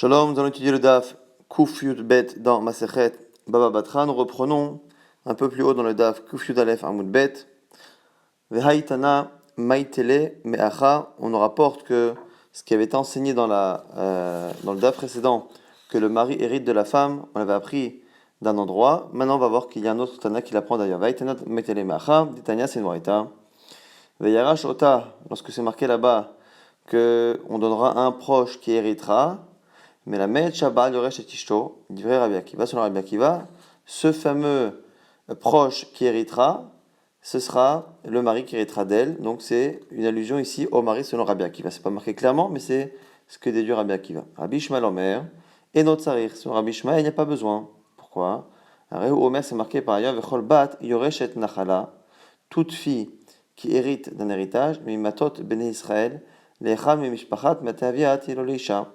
Shalom, nous allons étudier le DAF Kuf Yud Bet dans Masechet Baba Batra. Nous reprenons un peu plus haut dans le DAF Kuf Yud Aleph Amud Bet. Vehaitana Maitele Meacha. On nous rapporte que ce qui avait été enseigné dans le DAF précédent, que le mari hérite de la femme, on l'avait appris d'un endroit. Maintenant, on va voir qu'il y a un autre Tana qui l'apprend d'ailleurs. Vehaitana Maitele Meacha. Tanya, c'est une Noaita. Veyarash Ota, lorsque c'est marqué là-bas qu'on donnera un proche qui héritera. Mais la Met Shabbat Yoresh et Tishto, dit vrai Rabbi Akiva, selon Rabbi Akiva, ce fameux proche qui héritera, ce sera le mari qui héritera d'elle. Donc c'est une allusion ici au mari selon Rabbi Akiva. C'est pas marqué clairement, mais c'est ce que déduit Rabbi Akiva. Rabbi Ishmael Omer et notre Sarir. Selon Rabbi Ishmael, il n'y a pas besoin. Pourquoi? Rehu Omer, c'est marqué par ailleurs Vechol Bat Yoresh et Nachala, toute fille qui hérite d'un héritage, Mimatot Bene Israël, Lechal Mimishpachat Mataviat Iloleisha.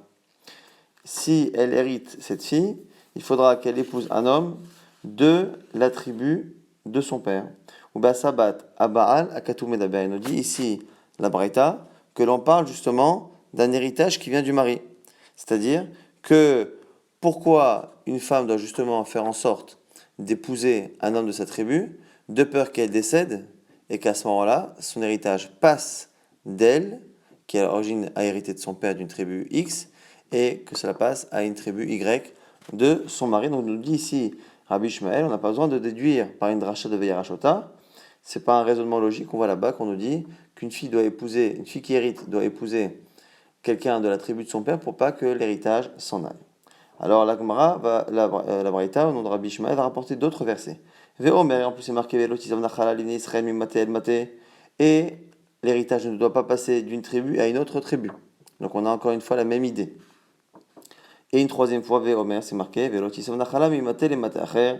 Si elle hérite cette fille, il faudra qu'elle épouse un homme de la tribu de son père. Ou basabat abaal akatou medaber. Il nous dit ici la Braïta que l'on parle justement d'un héritage qui vient du mari. C'est-à-dire que pourquoi une femme doit justement faire en sorte d'épouser un homme de sa tribu, de peur qu'elle décède et qu'à ce moment-là, son héritage passe d'elle, qui à l'origine a hérité de son père d'une tribu X, et que cela passe à une tribu Y de son mari. Donc, nous dit ici Rabbi Ishmael, on n'a pas besoin de déduire par une dracha de Veyarashota. C'est pas un raisonnement logique. On voit là-bas qu'on nous dit qu'une fille qui hérite doit épouser quelqu'un de la tribu de son père pour pas que l'héritage s'en aille. Alors, la Gemara, la Braïta, au nom de Rabbi Ishmael, va rapporter d'autres versets. Ve'omer, en plus c'est marqué Velotisav Nachala l'Ine Israël Mimate El Mate, et l'héritage ne doit pas passer d'une tribu à une autre tribu. Donc, on a encore une fois la même idée. Et une troisième fois, Ve'omer, c'est marqué Velotisav Nachala Mimate El Mate Acher,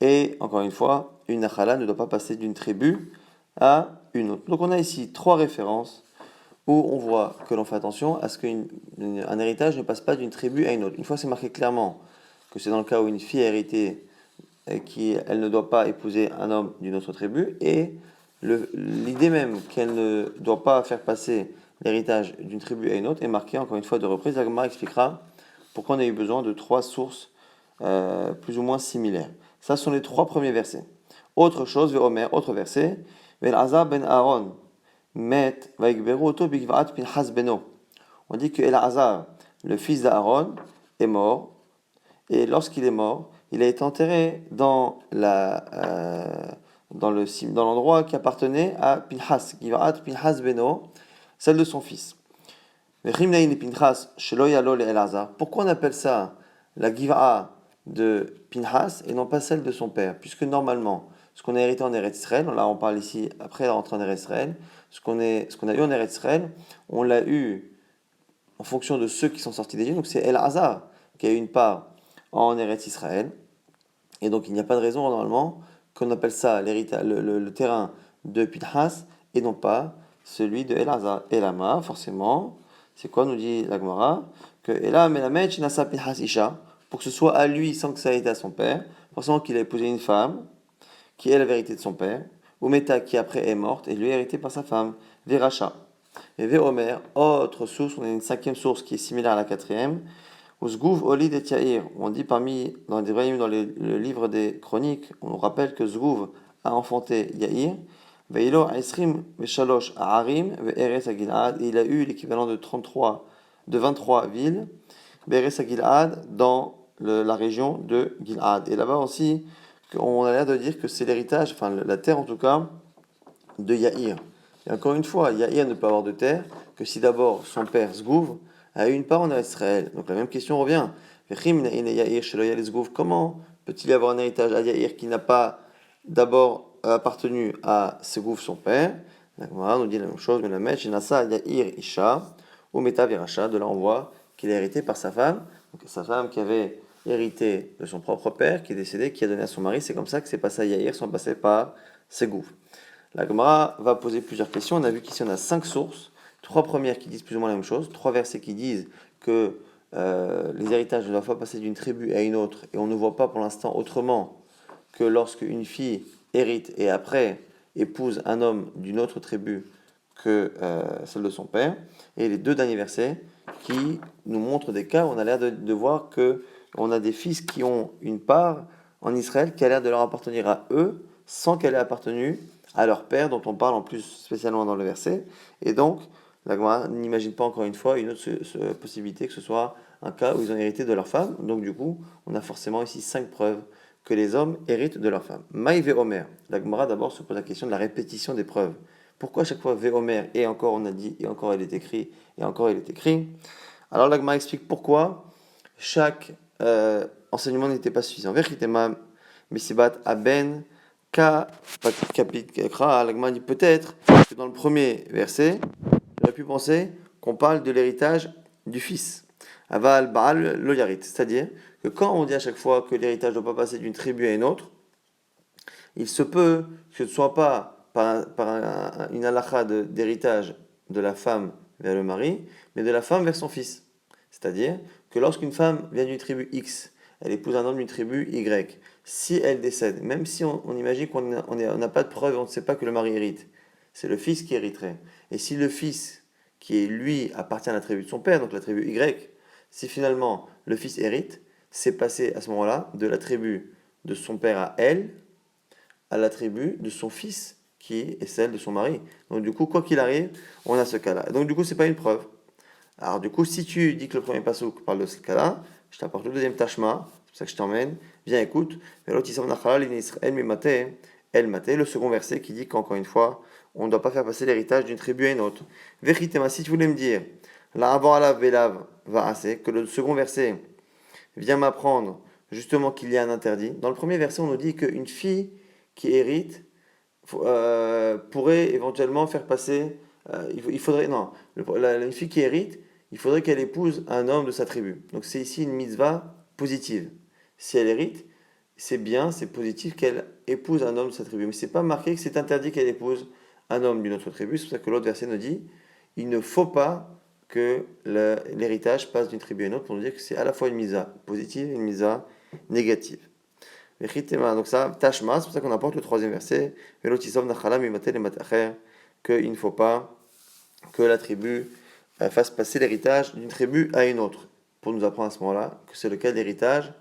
et encore une fois, une Nachala ne doit pas passer d'une tribu à une autre. Donc, on a ici trois références où on voit que l'on fait attention à ce qu'un héritage ne passe pas d'une tribu à une autre. Une fois c'est marqué clairement que c'est dans le cas où une fille a hérité et elle ne doit pas épouser un homme d'une autre tribu, et l'idée même qu'elle ne doit pas faire passer l'héritage d'une tribu à une autre est marquée encore une fois de reprise. La Gemara expliquera pourquoi on a eu besoin de trois sources plus ou moins similaires. Ça sont les trois premiers versets. Autre chose, Ve'omer, autre verset, Ve'elazar ben Aaron Met Vaikberu Oto Bigvaat Pinchas Beno. On dit que Elazar, le fils d'Aaron, est mort, et lorsqu'il est mort, il a été enterré dans l'endroit qui appartenait à Pinchas, Giv'at Pinchas Beno, celle de son fils. Pourquoi on appelle ça la Giv'a de Pinchas et non pas celle de son père? Puisque normalement, ce qu'on a hérité en Eretz Israël, là on parle ici après la rentrée en Eretz Israël, ce qu'on a eu en Eretz Israël, on l'a eu en fonction de ceux qui sont sortis d'Égypte. Donc c'est Elazar qui a eu une part en Eretz Israël. Et donc il n'y a pas de raison normalement qu'on appelle ça le terrain de Pinchas et non pas celui de Elazar. Elama, forcément, c'est quoi, nous dit la Gemara? Que Elam Elamed Shinasa Pinchas Isha, pour que ce soit à lui sans que ça ait été à son père, forcément qu'il a épousé une femme qui est la vérité de son père, ou Meta qui après est morte et lui est hérité par sa femme, Veracha. Et Veomer, autre source, on a une cinquième source qui est similaire à la quatrième, Zgouv Olid et Yair, on dit dans le livre des chroniques, on nous rappelle que Zgouv a enfanté Yair, Veilo Aisrim Veshalosh Aharim Ve'eres Agilad, et il a eu l'équivalent de 23 villes, Ve'eres Agilad, dans la région de Gilad. Et là-bas aussi, on a l'air de dire que c'est l'héritage, enfin la terre en tout cas, de Yair. Et encore une fois, Yair ne peut avoir de terre que si d'abord son père Zgouv a eu une part en Israël. Donc la même question revient. Comment peut-il y avoir un héritage à Yair qui n'a pas d'abord appartenu à Zgouv son père? La Gemara nous dit la même chose, mais la Mèche, Nasa Yair Isha, ou Meta Viracha, de là on voit qu'il est hérité par sa femme, donc sa femme qui avait hérité de son propre père, qui est décédé, qui a donné à son mari. C'est comme ça que c'est passé à Yair, sans passer par Zgouv. La Gemara va poser plusieurs questions. On a vu qu'ici on a 5 sources, 3 premières qui disent plus ou moins la même chose, 3 versets qui disent que les héritages ne doivent pas passer d'une tribu à une autre, et on ne voit pas pour l'instant autrement que lorsque une fille hérite et après épouse un homme d'une autre tribu que celle de son père. Et les 2 derniers versets qui nous montrent des cas où on a l'air de voir que on a des fils qui ont une part en Israël qui a l'air de leur appartenir à eux sans qu'elle ait appartenu à leur père, dont on parle en plus spécialement dans le verset. Et donc, la Gemara n'imagine pas encore une fois une autre possibilité que ce soit un cas où ils ont hérité de leur femme. Donc du coup, on a forcément ici 5 preuves que les hommes héritent de leur femme. Maï Veomer. La Gemara d'abord se pose la question de la répétition des preuves. Pourquoi à chaque fois Veomer et encore on a dit, et encore il est écrit, et encore il est écrit. Alors la Gemara explique pourquoi chaque enseignement n'était pas suffisant. Vechitema Misibat Aben Ka Kapit Kra. La Gemara dit peut-être que dans le premier verset, j'aurais pu penser qu'on parle de l'héritage du fils. Aval Baal Lo Yarit. C'est-à-dire que quand on dit à chaque fois que l'héritage ne doit pas passer d'une tribu à une autre, il se peut que ce ne soit pas par une halakha d'héritage de la femme vers le mari, mais de la femme vers son fils. C'est-à-dire que lorsqu'une femme vient d'une tribu X, elle épouse un homme d'une tribu Y, si elle décède, même si on imagine qu'on n'a pas de preuve, on ne sait pas que le mari hérite, c'est le fils qui hériterait. Et si le fils, qui est lui, appartient à la tribu de son père, donc la tribu Y, si finalement le fils hérite, c'est passé à ce moment-là de la tribu de son père à elle, à la tribu de son fils, qui est celle de son mari. Donc du coup, quoi qu'il arrive, on a ce cas-là. Donc du coup, c'est pas une preuve. Alors du coup, si tu dis que le premier pasouk parle de ce cas-là, je t'apporte le deuxième tashma, c'est pour ça que je t'emmène. Viens, écoute. Le second verset qui dit qu'encore une fois, on ne doit pas faire passer l'héritage d'une tribu à une autre. Vechitema, si tu voulais me dire, la avalav velav va assez, que le second verset vient m'apprendre justement qu'il y a un interdit. Dans le premier verset, on nous dit qu'une fille qui hérite pourrait éventuellement faire passer. Il faudrait. Non, une fille qui hérite, il faudrait qu'elle épouse un homme de sa tribu. Donc c'est ici une mitzvah positive. Si elle hérite, c'est bien, c'est positif qu'elle épouse un homme de sa tribu. Mais c'est pas marqué que c'est interdit qu'elle épouse un homme d'une autre tribu. C'est pour ça que l'autre verset nous dit il ne faut pas que l'héritage passe d'une tribu à une autre pour nous dire que c'est à la fois une mitzvah positive et une mitzvah négative. Donc ça, tashma, c'est pour ça qu'on apporte le troisième verset, qu'il ne faut pas que la tribu fasse passer l'héritage d'une tribu à une autre, pour nous apprendre à ce moment-là que c'est le cas d'héritage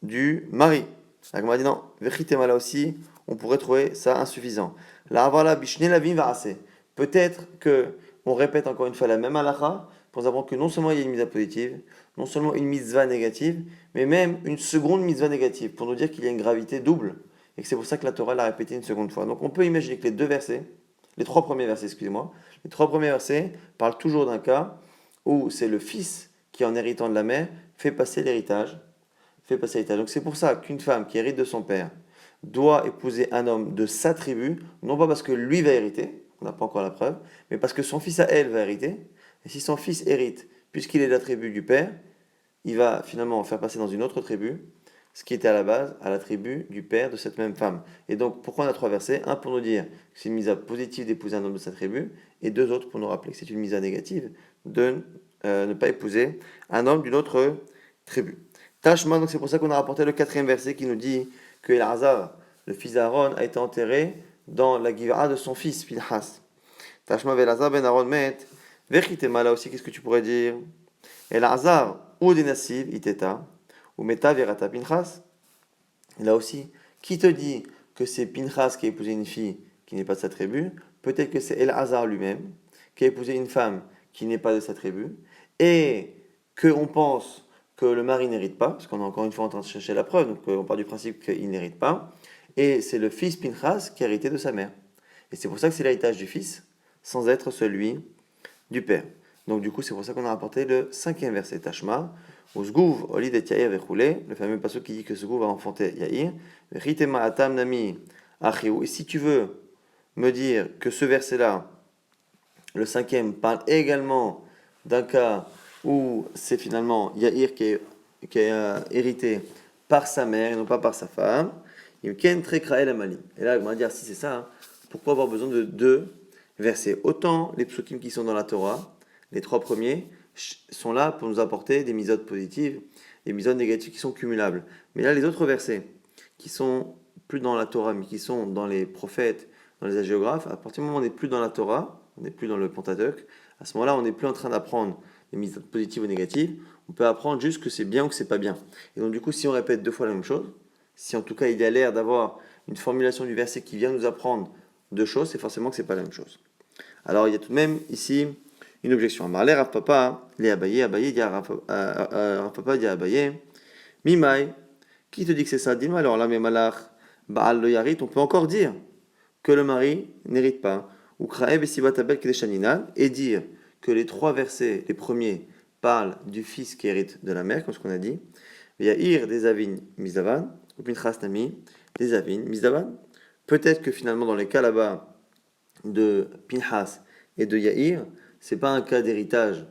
du mari. La Gemara dit non, vechitema là aussi, on pourrait trouver ça insuffisant. Là, voilà, bishne la vie va assez. Peut-être que on répète encore une fois la même halakha pour nous apprendre que non seulement il y a une mitzvah positive, non seulement une mitzvah négative, mais même une seconde mitzvah négative, pour nous dire qu'il y a une gravité double, et que c'est pour ça que la Torah l'a répété une seconde fois. Donc on peut imaginer que les trois premiers versets, excusez-moi, les trois premiers versets parlent toujours d'un cas où c'est le fils qui, en héritant de la mère, fait passer l'héritage. Donc c'est pour ça qu'une femme qui hérite de son père doit épouser un homme de sa tribu, non pas parce que lui va hériter, on n'a pas encore la preuve, mais parce que son fils à elle va hériter. Et si son fils hérite, puisqu'il est de la tribu du père, il va finalement faire passer dans une autre tribu, ce qui était à la base à la tribu du père de cette même femme. Et donc pourquoi on a trois versets? Un pour nous dire que c'est une mise positive d'épouser un homme de sa tribu, et deux autres pour nous rappeler que c'est une mise négative de ne pas épouser un homme d'une autre tribu. Tashma, donc c'est pour ça qu'on a rapporté le quatrième verset qui nous dit que Elazar, le fils d'Aaron, a été enterré dans la Giv'a de son fils, Pinchas. Tashma Elazar ben Aaron met. Vechitema, là aussi, qu'est-ce que tu pourrais dire? Elazar, ou Denasiv, Iteta, ou Meta Verata Pinchas. Là aussi, qui te dit que c'est Pinchas qui a épousé une fille qui n'est pas de sa tribu? Peut-être que c'est Elazar lui-même qui a épousé une femme qui n'est pas de sa tribu, et qu'on pense que le mari n'hérite pas, parce qu'on est encore une fois en train de chercher la preuve, donc on part du principe qu'il n'hérite pas, et c'est le fils Pinchas qui a hérité de sa mère. Et c'est pour ça que c'est l'héritage du fils, sans être celui du père. Donc du coup, c'est pour ça qu'on a rapporté le cinquième verset, Tashma, où Zgouv, Olid et Yair Vechoulé, le fameux passage qui dit que Zgouv va enfanter Yair, Ritema Atam Nami Achiou. Et si tu veux me dire que ce verset-là, le cinquième, parle également d'un cas où c'est finalement Yair qui est hérité par sa mère et non pas par sa femme. Et là, on va dire, si c'est ça, hein, pourquoi avoir besoin de deux versets? Autant les psukim qui sont dans la Torah, les trois premiers, sont là pour nous apporter des misodes positives, des misodes négatives qui sont cumulables. Mais là, les autres versets, qui sont plus dans la Torah, mais qui sont dans les prophètes, dans les hagiographes, à partir du moment où on n'est plus dans la Torah, on n'est plus dans le Pentateuque, à ce moment-là, on n'est plus en train d'apprendre les mises positives ou négatives, on peut apprendre juste que c'est bien ou que c'est pas bien. Et donc du coup, si on répète deux fois la même chose, si en tout cas il y a l'air d'avoir une formulation du verset qui vient nous apprendre deux choses, c'est forcément que c'est pas la même chose. Alors il y a tout de même ici une objection. Amarler Rav Papa, les Abaye dit à Rav Papa dit à Abaye, Mimai, qui te dit que c'est ça? Dis-moi alors, là, mais Malach, Baal lo yarit, on peut encore dire que le mari n'hérite pas. Ou Kraeb et Sivat Abel Kedeshaninan, et dire que les trois versets, les premiers, parlent du fils qui hérite de la mère, comme ce qu'on a dit. Yair des Avin Mizavan, ou Pinchas Nami, des Avin Mizavan. Peut-être que finalement, dans les cas là-bas de Pinchas et de Yair, c'est pas un cas d'héritage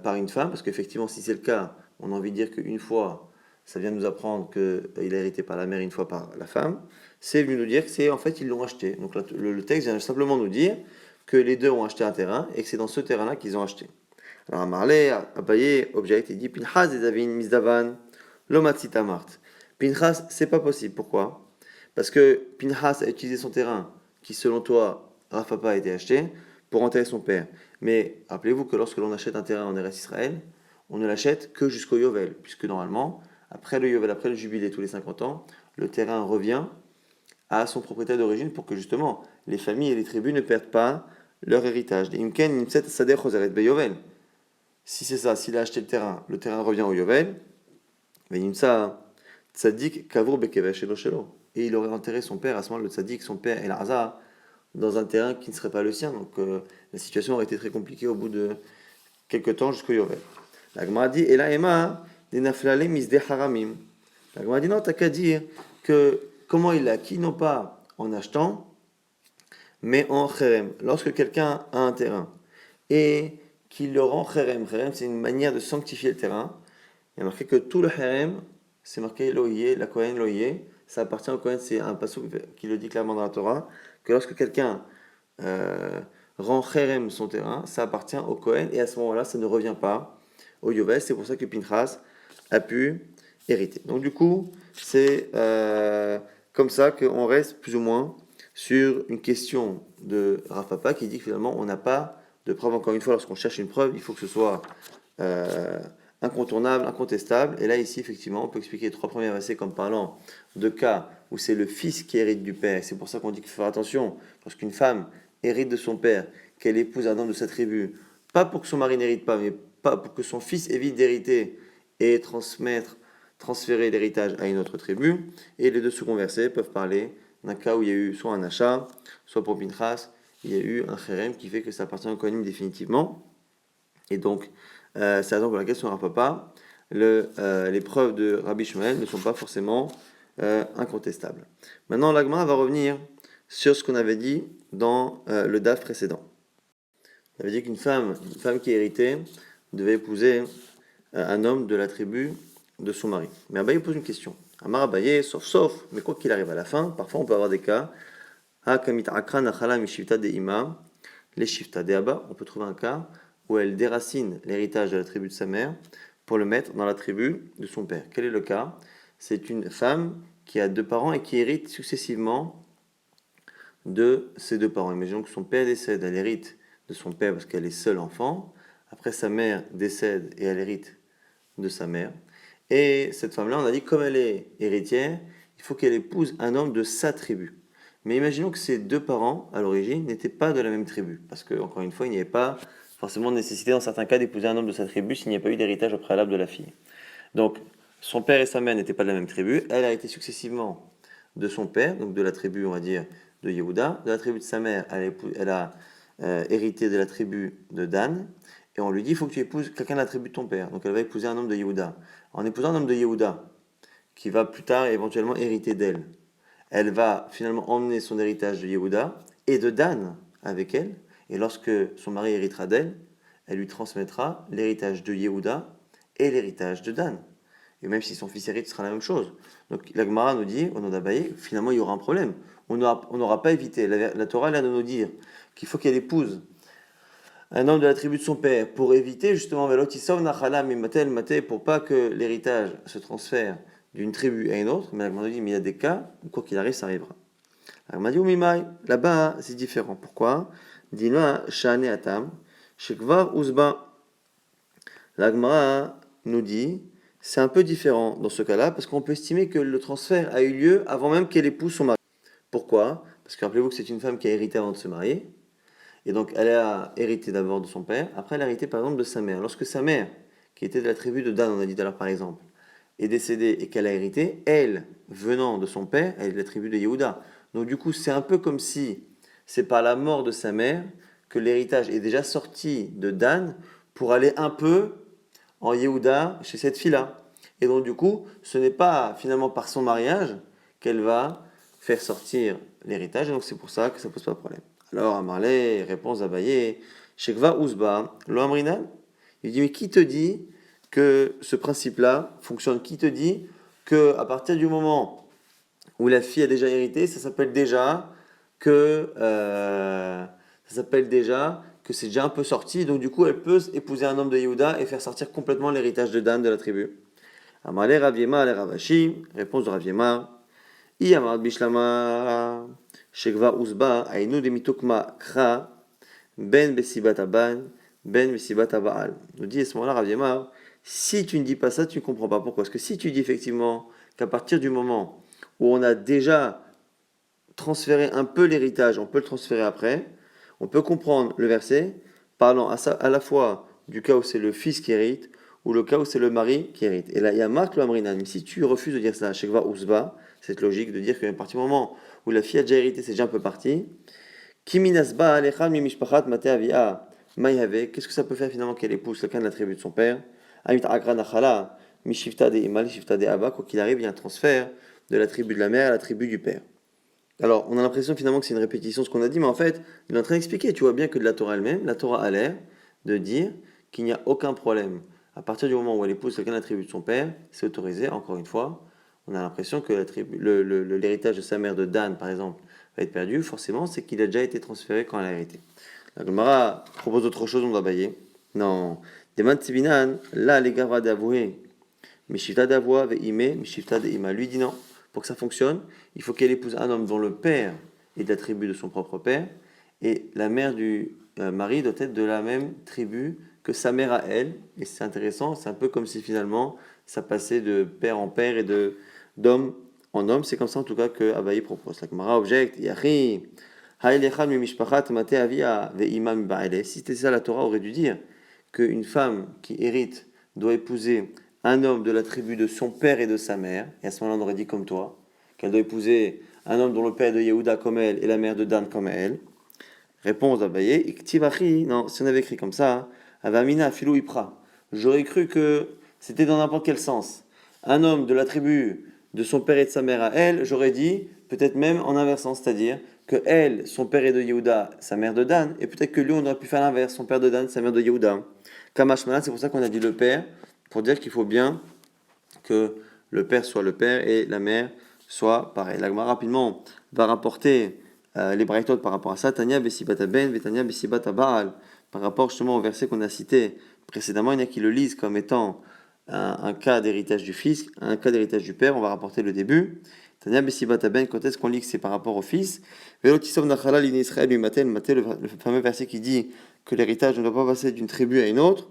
par une femme, parce qu'effectivement, si c'est le cas, on a envie de dire qu'une fois, ça vient nous apprendre qu'il a hérité par la mère, une fois par la femme. C'est venu nous dire que c'est en fait ils l'ont acheté. Donc le texte vient simplement nous dire que les deux ont acheté un terrain et que c'est dans ce terrain-là qu'ils ont acheté. Alors à Marley, Abaye, object, il dit Pinchas et Davin, Misdavan, Lomatzita Mart. Pinchas, c'est pas possible. Pourquoi? Parce que Pinchas a utilisé son terrain qui, selon toi, Rafapa a été acheté pour enterrer son père. Mais rappelez-vous que lorsque l'on achète un terrain en Eretz Israël, on ne l'achète que jusqu'au Yovel, puisque normalement, après le Yovel, après le jubilé, tous les 50 ans, le terrain revient à son propriétaire d'origine pour que justement les familles et les tribus ne perdent pas leur héritage. Si c'est ça, s'il a acheté le terrain revient au Yovel, et il aurait enterré son père, à ce moment le tzaddik, son père El Hazar, dans un terrain qui ne serait pas le sien. Donc la situation aurait été très compliquée au bout de quelques temps jusqu'au Yovel. La Gemara dit, et là Emma, des naflalé misde haramim. La Gemara dit, non, t'as qu'à dire que comment il l'a acquis, non pas en achetant, mais en cherem. Lorsque quelqu'un a un terrain et qu'il le rend cherem, c'est une manière de sanctifier le terrain. Il y a marqué que tout le cherem, c'est marqué loïe, la Kohen loïe, ça appartient au Kohen, c'est un passage qui le dit clairement dans la Torah, que lorsque quelqu'un rend cherem son terrain, ça appartient au Kohen, et à ce moment-là, ça ne revient pas au Yovel. C'est pour ça que Pinchas a pu hériter. Donc du coup, c'est comme ça qu'on reste plus ou moins sur une question de Rav Papa qui dit que finalement on n'a pas de preuve. Encore une fois, lorsqu'on cherche une preuve, il faut que ce soit incontournable, incontestable. Et là, ici, effectivement, on peut expliquer les trois premiers versets comme parlant de cas où c'est le fils qui hérite du père. C'est pour ça qu'on dit qu'il faut faire attention lorsqu'une femme hérite de son père, qu'elle épouse un homme de sa tribu, pas pour que son mari n'hérite pas, mais pas pour que son fils évite d'hériter et transférer l'héritage à une autre tribu. Et les deux seconds versets peuvent parler d'un cas où il y a eu soit un achat, soit pour Pinchas, il y a eu un chérem qui fait que ça appartient au Kohanim définitivement. Et donc, c'est la raison pour laquelle sur un papa, les preuves de Rabbi Shmuel ne sont pas forcément incontestables. Maintenant, l'Agma va revenir sur ce qu'on avait dit dans le DAF précédent. On avait dit qu'une femme qui héritait devait épouser un homme de la tribu de son mari. Mais Abaye pose une question. Amar Abaye, sauf, mais quoi qu'il arrive à la fin, parfois on peut avoir des cas. On peut trouver un cas où elle déracine l'héritage de la tribu de sa mère pour le mettre dans la tribu de son père. Quel est le cas? C'est une femme qui a deux parents et qui hérite successivement de ses deux parents. Imaginons que son père décède, elle hérite de son père parce qu'elle est seule enfant. Après, sa mère décède et elle hérite de sa mère. Et cette femme-là, on a dit, comme elle est héritière, il faut qu'elle épouse un homme de sa tribu. Mais imaginons que ses deux parents, à l'origine, n'étaient pas de la même tribu. Parce que, encore une fois, il n'y avait pas forcément nécessité, dans certains cas, d'épouser un homme de sa tribu s'il n'y a pas eu d'héritage au préalable de la fille. Donc, son père et sa mère n'étaient pas de la même tribu. Elle a été successivement de son père, donc de la tribu, on va dire, de Yehuda. De la tribu de sa mère, elle a hérité de la tribu de Dan. Et on lui dit, il faut que tu épouses quelqu'un de la tribu de ton père. Donc elle va épouser un homme de Yehuda. En épousant un homme de Yehuda, qui va plus tard éventuellement hériter d'elle, elle va finalement emmener son héritage de Yehuda et de Dan avec elle. Et lorsque son mari héritera d'elle, elle lui transmettra l'héritage de Yehuda et l'héritage de Dan. Et même si son fils hérite, ce sera la même chose. Donc la Gemara nous dit, au nom d'Abaye, finalement il y aura un problème. On n'aura pas évité. La Torah vient de nous dire qu'il faut qu'elle épouse un homme de la tribu de son père pour éviter justement pour pas que l'héritage se transfère d'une tribu à une autre. Mais la Gemara nous dit, mais il y a des cas où quoi qu'il arrive, ça arrivera. La Gemara dit, là-bas c'est différent. Pourquoi? Dis-le, Shane Atam, Shekvar Uzba. La Gemara nous dit, c'est un peu différent dans ce cas-là, parce qu'on peut estimer que le transfert a eu lieu avant même qu'elle épouse son mari. Pourquoi? Parce que rappelez-vous que c'est une femme qui a hérité avant de se marier, et donc elle a hérité d'abord de son père, après elle a hérité par exemple de sa mère. Lorsque sa mère, qui était de la tribu de Dan, on a dit tout à l'heure par exemple, est décédée et qu'elle a hérité, elle, venant de son père, elle est de la tribu de Yehuda. Donc du coup, c'est un peu comme si c'est par la mort de sa mère que l'héritage est déjà sorti de Dan pour aller un peu en Yehuda chez cette fille-là. Et donc du coup, ce n'est pas finalement par son mariage qu'elle va faire sortir l'héritage, et donc c'est pour ça que ça pose pas de problème. Alors Amarlé, réponse d'Abaye, Shekva Ouzba, lo Amrina, il dit mais qui te dit que ce principe-là fonctionne? Qui te dit que à partir du moment où la fille a déjà hérité, ça s'appelle déjà que c'est déjà un peu sorti, donc du coup elle peut épouser un homme de Yehuda et faire sortir complètement l'héritage de Dan de la tribu. Amalé Rav Yema, Ravashi, réponse de Rav Yema, I Amar Bishlama, Shekva Uzba, Ainu de Mitokma Kra, Ben Besibat Aban, Ben Besibat Abaal. Nous dit à ce moment-là Rav Yema, si tu ne dis pas ça, tu ne comprends pas pourquoi. Parce que si tu dis effectivement qu'à partir du moment où on a déjà transféré un peu l'héritage, on peut le transférer après, on peut comprendre le verset parlant à la fois du cas où c'est le fils qui hérite ou le cas où c'est le mari qui hérite. Et là, il y a Marc Lamrinan. Mais si tu refuses de dire ça, Shekva Ousba, cette logique de dire qu'à partir du moment où la fille a déjà hérité, c'est déjà un peu parti. Kiminasba alechal mi mishpachat mate avia maïhave. Qu'est-ce que ça peut faire finalement qu'elle épouse quelqu'un de la tribu de son père? Amit agra nachala mishifta de imal shifta de abba. Quoi qu'il arrive, il y a un transfert de la tribu de la mère à la tribu du père. Alors, on a l'impression finalement que c'est une répétition de ce qu'on a dit, mais en fait, il est en train d'expliquer. Tu vois bien que de la Torah elle-même, la Torah a l'air de dire qu'il n'y a aucun problème. À partir du moment où elle épouse quelqu'un de la tribu de son père, c'est autorisé, encore une fois. On a l'impression que l'héritage de sa mère de Dan, par exemple, va être perdu. Forcément, c'est qu'il a déjà été transféré quand elle a hérité. La Gemara propose autre chose, on doit bailler. Non. Deman Tsibinan, là, les gavra d'avouer. Mishifta d'avoua, ve'ime, mishifta de'ima. Lui dit non. Pour que ça fonctionne, il faut qu'elle épouse un homme dont le père est de la tribu de son propre père, et la mère du mari doit être de la même tribu que sa mère à elle. Et c'est intéressant, c'est un peu comme si finalement ça passait de père en père et d'homme en homme. C'est comme ça en tout cas que Abaye propose. La Gemara objecte, Yachi, Ha'elechad mi mishpachat mate avia ve'ima mi ba'ele. Si c'était ça, la Torah aurait dû dire qu'une femme qui hérite doit épouser un homme de la tribu de son père et de sa mère, et à ce moment-là on aurait dit comme toi, qu'elle doit épouser un homme dont le père est de Yehuda comme elle et la mère de Dan comme elle. Réponse d'Abaye, Iktivachi, non, si on avait écrit comme ça, Avamina filou ipra. J'aurais cru que c'était dans n'importe quel sens. Un homme de la tribu de son père et de sa mère à elle, j'aurais dit, peut-être même en inversant, c'est-à-dire que elle, son père est de Yehuda, sa mère de Dan, et peut-être que lui, on aurait pu faire l'inverse, son père de Dan, sa mère de Yehuda. Kamashmana, c'est pour ça qu'on a dit le père, pour dire qu'il faut bien que le père soit le père et la mère soit pareil. L'Agma rapidement va rapporter les braïtot par rapport à ça. Tania besibata ben, Betania besibata baal. Par rapport justement au verset qu'on a cité précédemment, il y en a qui le lisent comme étant un cas d'héritage du fils, un cas d'héritage du père. On va rapporter le début. Tania besibata ben, quand est-ce qu'on lit que c'est par rapport au fils? Velotisov nachala l'in Israël matel, le fameux verset qui dit que l'héritage ne doit pas passer d'une tribu à une autre.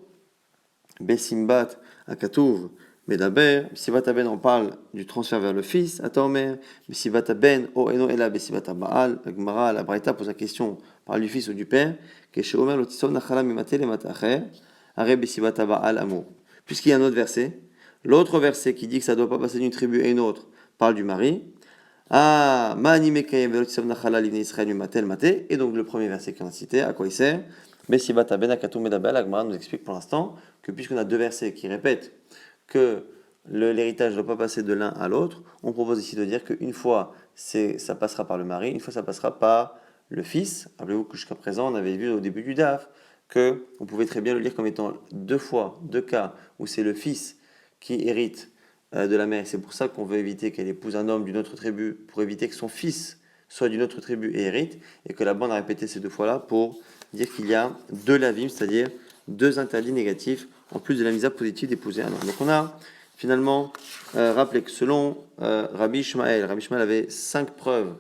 Besimbat akatouv. Medaber, Besivat Ben, on parle du transfert vers le fils, Atormer, Besivat Ben, O Eno Ela, Besivat Baal, la Gemara, la Braïta pose la question, parle du fils ou du père, Keshe Omer, Lotisov Nachala Mimate le Matacher, Are Besivat Baal Amour. Puisqu'il y a un autre verset, l'autre verset qui dit que ça ne doit pas passer d'une tribu à une autre, parle du mari, Ah, Ma'ani Mekayem, Velotisov Nachala Line Israël Mimatel Mate, et donc le premier verset qu'on a cité, à quoi il sert? Besivat Ben, Akatou Medaber, la Gemara nous explique pour l'instant que puisqu'on a deux versets qui répètent que l'héritage ne doit pas passer de l'un à l'autre, on propose ici de dire qu'une fois ça passera par le mari, une fois ça passera par le fils. Rappelez-vous que jusqu'à présent on avait vu au début du DAF que on pouvait très bien le lire comme étant deux cas où c'est le fils qui hérite de la mère. C'est pour ça qu'on veut éviter qu'elle épouse un homme d'une autre tribu, pour éviter que son fils soit d'une autre tribu et hérite, et que la bande a répété ces deux fois-là pour dire qu'il y a deux lavim, c'est-à-dire deux interdits négatifs, en plus de la mise à positive d'épouser un homme. Donc on a finalement rappelé que selon Rabbi Ishmael avait 5 preuves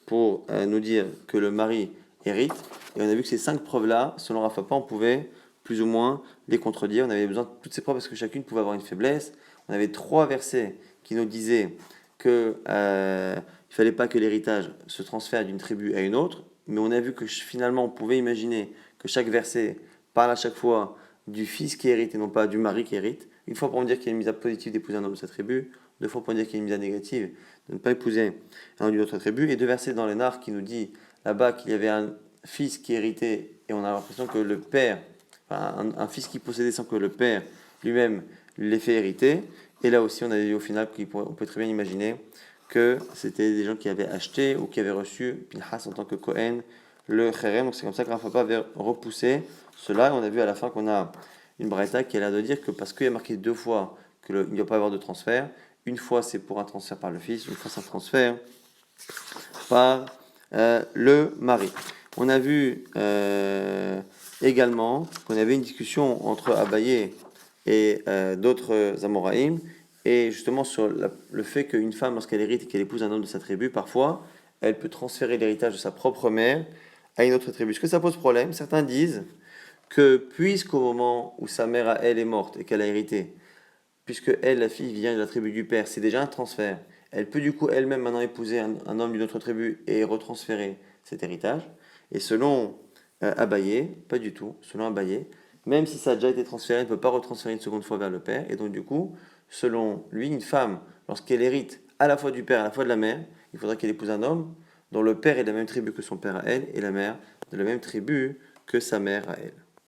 pour nous dire que le mari hérite, et on a vu que ces 5 preuves-là, selon Rafapa, on pouvait plus ou moins les contredire. On avait besoin de toutes ces preuves parce que chacune pouvait avoir une faiblesse. On avait 3 versets qui nous disaient que il fallait pas que l'héritage se transfère d'une tribu à une autre, mais on a vu que finalement on pouvait imaginer que chaque verset parle à chaque fois du fils qui hérite et non pas du mari qui hérite. Une fois pour me dire qu'il y a une mise à positive d'épouser un homme de sa tribu, 2 fois pour dire qu'il y a une mise à négative de ne pas épouser un homme d'une autre tribu, et 2 versets dans les Nar qui nous dit là-bas qu'il y avait un fils qui héritait et on a l'impression que le père, enfin, un fils qui possédait sans que le père lui-même l'ait fait hériter. Et là aussi, on a dit au final qu'on peut très bien imaginer que c'était des gens qui avaient acheté ou qui avaient reçu Pinchas en tant que Cohen, le Kherem. Donc c'est comme ça que Rav Papa avait repoussé cela. Et on a vu à la fin qu'on a une braïta qui a l'air de dire que parce qu'il y a marqué 2 fois qu'il ne doit pas y avoir de transfert, une fois c'est pour un transfert par le fils, une fois c'est un transfert par le mari. On a vu également qu'on avait une discussion entre Abaye et d'autres Amoraïm, et justement sur le fait qu'une femme, lorsqu'elle hérite et qu'elle épouse un homme de sa tribu, parfois, elle peut transférer l'héritage de sa propre mère à une autre tribu. Est-ce que ça pose problème? Certains disent que puisqu'au moment où sa mère à elle est morte et qu'elle a hérité, puisque elle, la fille, vient de la tribu du père, c'est déjà un transfert. Elle peut du coup elle-même maintenant épouser un homme d'une autre tribu et retransférer cet héritage. Et selon Abaye, pas du tout, selon Abaye, même si ça a déjà été transféré, elle ne peut pas retransférer une seconde fois vers le père. Et donc du coup, selon lui, une femme, lorsqu'elle hérite à la fois du père et à la fois de la mère, il faudra qu'elle épouse un homme dont le père est de la même tribu que son père à elle et la mère de la même tribu que sa mère à elle.